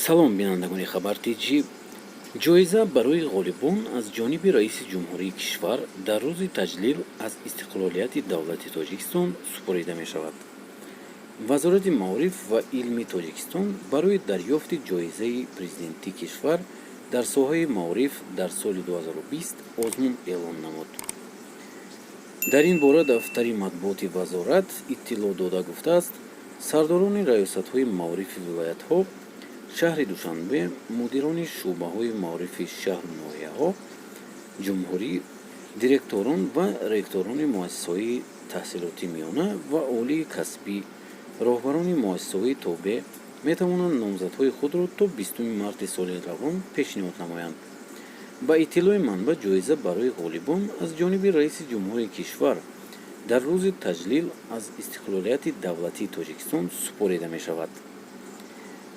салом бинандагони хабар-тиҷӣ. ҷоиза барои ғолибон аз ҷониби раиси ҷумҳурии кишвар дар рӯзи таҷлил аз истиқлолияти давлати Тоҷикистон супорида мешавад. вазорати маориф ва илми Тоҷикистон барои дарёфти ҷоизаи президентии кишвар дар соҳаи маориф дар соли 2020 озмун эълон намуд. дар ин бора дафтари матбуоти вазорат иттилоъ дода гуфтааст, сардорони раёсатҳои маорифи вилоятҳо, шаҳри Душанбе, мудирони шуъбаҳои маорифи шаҳру ноҳияҳо ҷумҳурӣ, директорон ва ректорони муассисаҳои таҳсилоти миёна ва олии касбӣ, роҳбарони муассисаҳои тобеъ метавонанд номзадҳои худро то 20 марти соли равон пешниҳод намоянд. ба иттилои манба, ҷоиза барои ғолибон аз ҷониби раиси ҷумҳурии кишвар дар рӯзи таҷлил аз истиқлолияти давлатии Тоҷикистон супорида мешавад.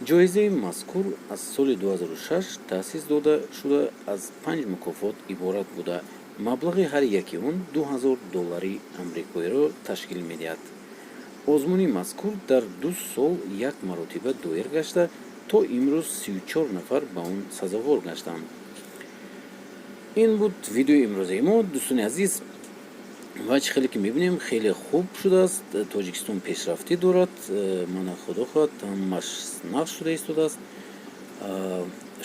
ҷоизаи мазкур аз соли 2006 таъсис дода шуда аз 5 мукофот иборат буда, маблағи ҳар яки он $2000 амрикоиро ташкил медиҳад. озмуни мазкур дар 2 сол як маротиба доир гашта, то имрӯз 34 нафар ба он сазовор гаштанд. ин буд видеои имрӯзаи мо. дӯстони азиз, ваҷ хеле ки мебинем хеле хуб шудааст. Тоҷикистон пешрафтӣ дорад, мана худо хоҳад ҳамаш нақш шуда истодааст.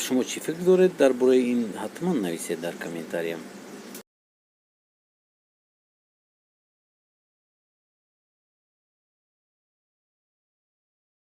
шумо чӣ фикр доред дар бораи ин? ҳатман нависед дар комментария.